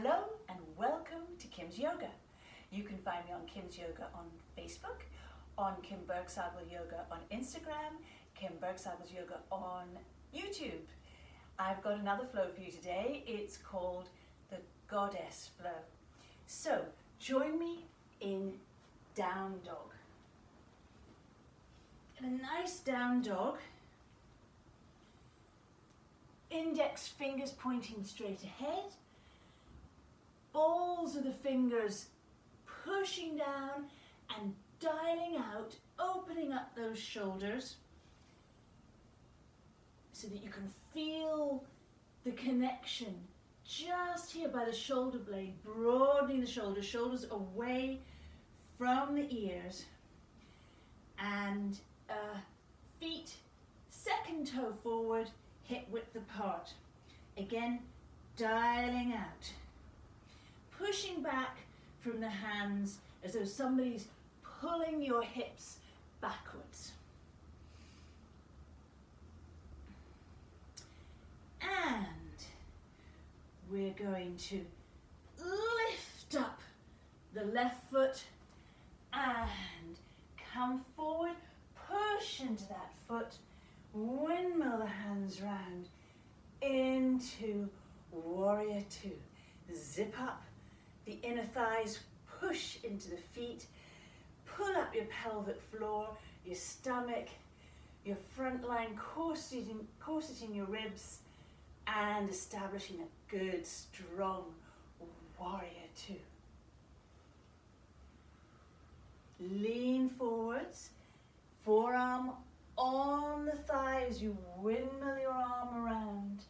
Hello and welcome to Kim's Yoga. You can find me on Kim's Yoga on Facebook, on Kim Bergsagel Yoga on Instagram, Kim Bergsagel's Yoga on YouTube. I've got another flow for you today. It's called the Goddess Flow. So join me in Down Dog. In a nice down dog, index fingers pointing straight ahead, balls of the fingers pushing down and dialing out, opening up those shoulders so that you can feel the connection just here by the shoulder blade, broadening the shoulders, shoulders away from the ears, and feet second toe forward, hip width apart. Again, dialing out. Pushing back from the hands as though somebody's pulling your hips backwards. And we're going to lift up the left foot and come forward, push into that foot, windmill the hands round into Warrior Two. Zip up the inner thighs, push into the feet, pull up your pelvic floor, your stomach, your front line, corseting your ribs, and establishing a good, strong Warrior Two. Lean forwards, forearm on the thighs, you windmill your arm around,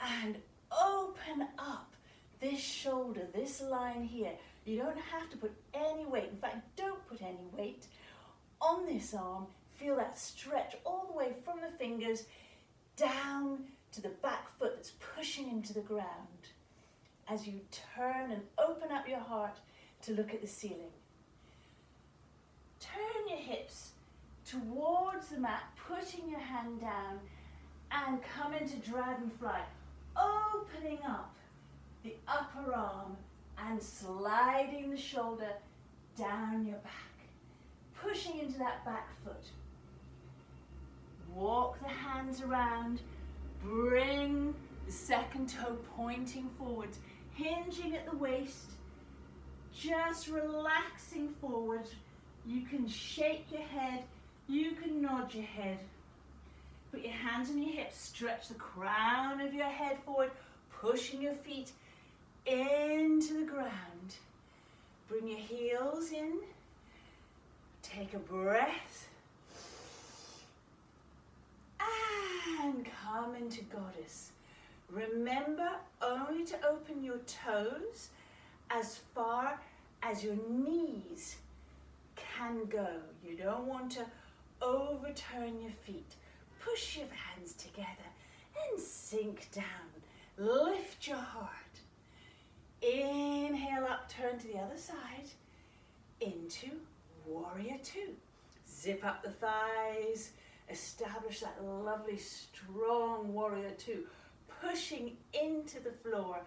and open up this shoulder, this line here. You don't have to put any weight, in fact, don't put any weight on this arm. Feel that stretch all the way from the fingers down to the back foot that's pushing into the ground as you turn and open up your heart to look at the ceiling. Turn your hips towards the mat, putting your hand down, and come into dragonfly, opening up the upper arm and sliding the shoulder down your back, pushing into that back foot. Walk the hands around, bring the second toe pointing forward, hinging at the waist, just relaxing forward. You can shake your head, you can nod your head. Put your hands on your hips, stretch the crown of your head forward, pushing your feet into the ground. Bring your heels in, take a breath, and come into Goddess. Remember only to open your toes as far as your knees can go. You don't want to overturn your feet. Push your hands together and sink down. Lift your heart. Inhale up, turn to the other side into Warrior Two. Zip up the thighs, establish that lovely strong Warrior Two, pushing into the floor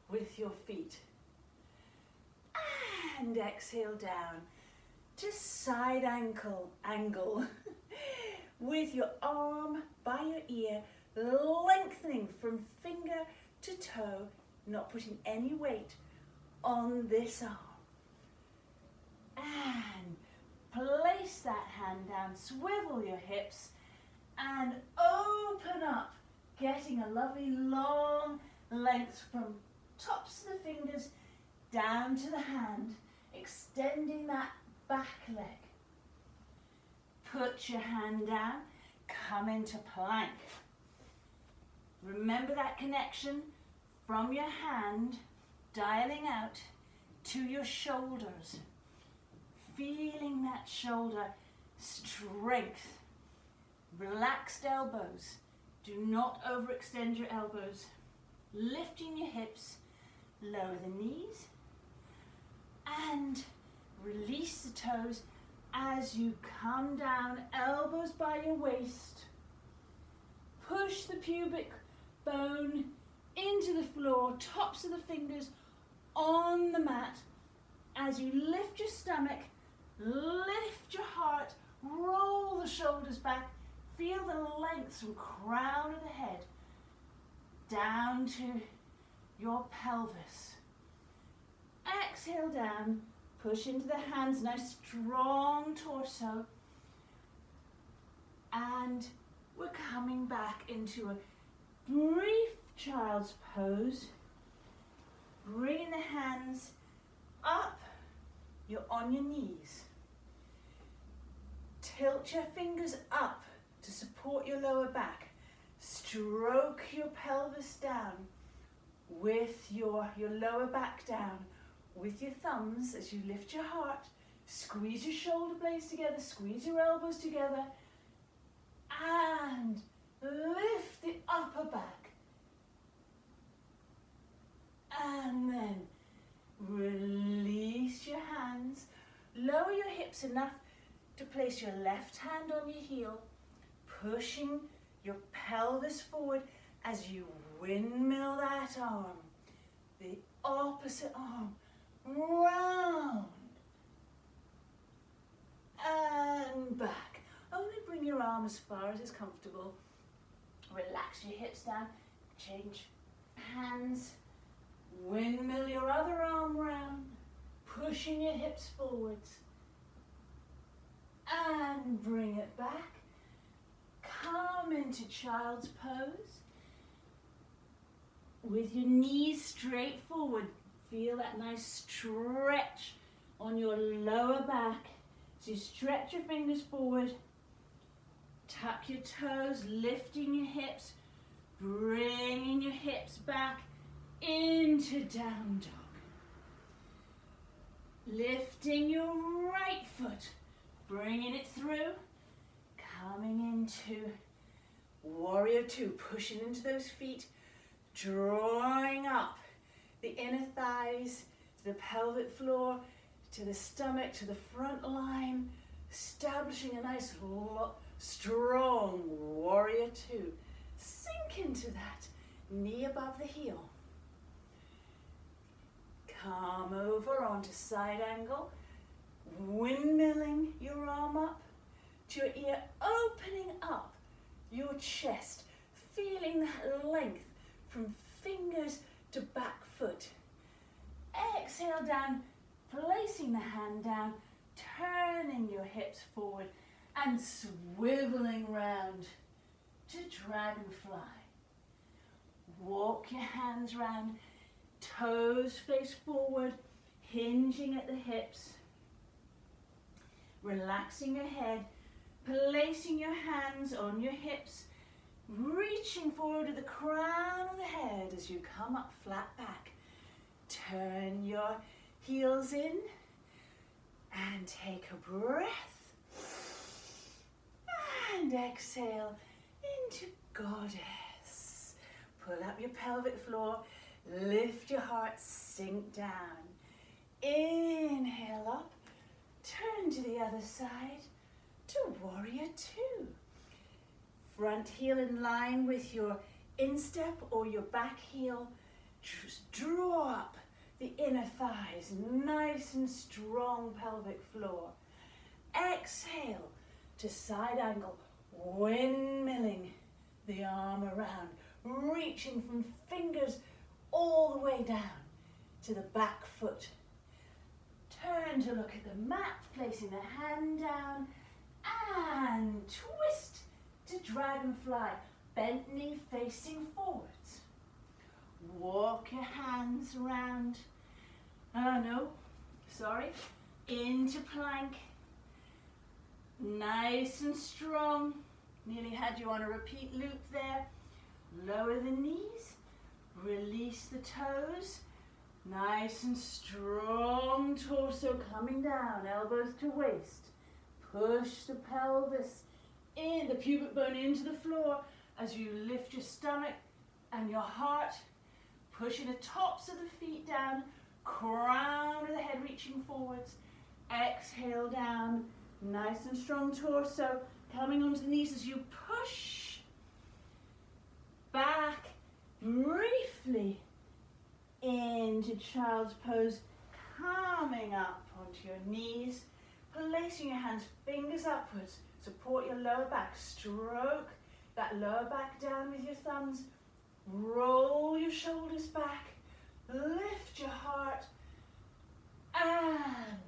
with your feet. And exhale down to side angle with your arm by your ear, lengthening from finger to toe, not putting any weight on this arm. And place that hand down, swivel your hips and open up, getting a lovely long length from tops of the fingers down to the hand, extending that back leg. Put your hand down, come into plank. Remember that connection from your hand, dialing out to your shoulders. Feeling that shoulder strength. Relaxed elbows. Do not overextend your elbows. Lifting your hips, lower the knees, and release the toes as you come down, elbows by your waist. Push the pubic bone into the floor, tops of the fingers on the mat. As you lift your stomach, lift your heart, roll the shoulders back, feel the length from crown of the head down to your pelvis. Exhale down, push into the hands, nice strong torso. And we're coming back into a brief child's pose. Bringing the hands up, you're on your knees. Tilt your fingers up to support your lower back. Stroke your pelvis down with your lower back down with your thumbs as you lift your heart. Squeeze your shoulder blades together, squeeze your elbows together, and lift the upper back. And then release your hands. Lower your hips enough to place your left hand on your heel, pushing your pelvis forward as you windmill that arm. The opposite arm round and back. Only bring your arm as far as is comfortable. Relax your hips down. Change hands. Windmill your other arm round, pushing your hips forwards. And bring it back. Come into child's pose. With your knees straight forward, feel that nice stretch on your lower back. So you stretch your fingers forward, tuck your toes, lifting your hips, bringing your hips back into down dog. Lifting your right foot, bringing it through, coming into warrior two, pushing into those feet, drawing up the inner thighs to the pelvic floor, to the stomach, to the front line, establishing a nice strong warrior two. Sink into that, knee above the heel. Come over onto side angle, windmilling your arm up to your ear, opening up your chest, feeling that length from fingers to back foot. Exhale down, placing the hand down, turning your hips forward and swiveling round to dragonfly. Walk your hands round, toes face forward, hinging at the hips. Relaxing your head, placing your hands on your hips, reaching forward to the crown of the head as you come up flat back. Turn your heels in and take a breath. And exhale into goddess. Pull up your pelvic floor, lift your heart, sink down. Inhale up, turn to the other side to warrior two. Front heel in line with your instep or your back heel. Just draw up the inner thighs, nice and strong pelvic floor. Exhale to side angle, windmilling the arm around, reaching from fingers all the way down to the back foot. Turn to look at the mat, placing the hand down, and twist to dragonfly, bent knee facing forwards. Walk your hands around, into plank. Nice and strong. Nearly had you on a repeat loop there. Lower the knees, release the toes. Nice and strong torso coming down, elbows to waist. Push the pelvis in, the pubic bone into the floor as you lift your stomach and your heart. Pushing the tops of the feet down, crown of the head reaching forwards. Exhale down, nice and strong torso, coming onto the knees as you push back briefly into child's pose, coming up onto your knees, placing your hands, fingers upwards, support your lower back, stroke that lower back down with your thumbs, roll your shoulders back, lift your heart, and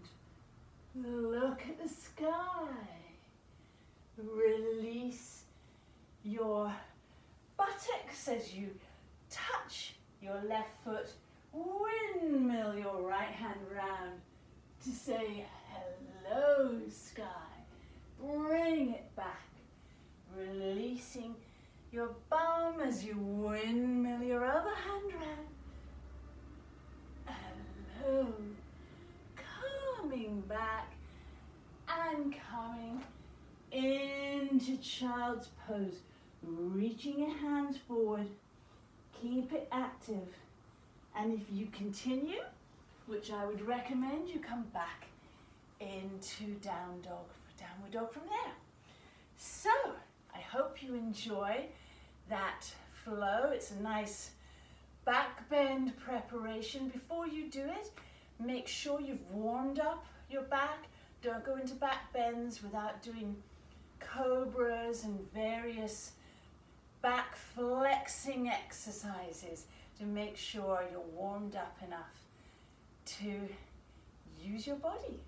look at the sky. Release your buttocks as you touch your left foot, windmill your right hand round to say hello sky. Bring it back, releasing your bum as you windmill your other hand round. Hello. Coming back and coming into child's pose. Reaching your hands forward. Keep it active. And if you continue, which I would recommend, you come back into down dog, downward dog from there. So, I hope you enjoy that flow. It's a nice back bend preparation. Before you do it, make sure you've warmed up your back. Don't go into back bends without doing cobras and various back flexing exercises to make sure you're warmed up enough to use your body.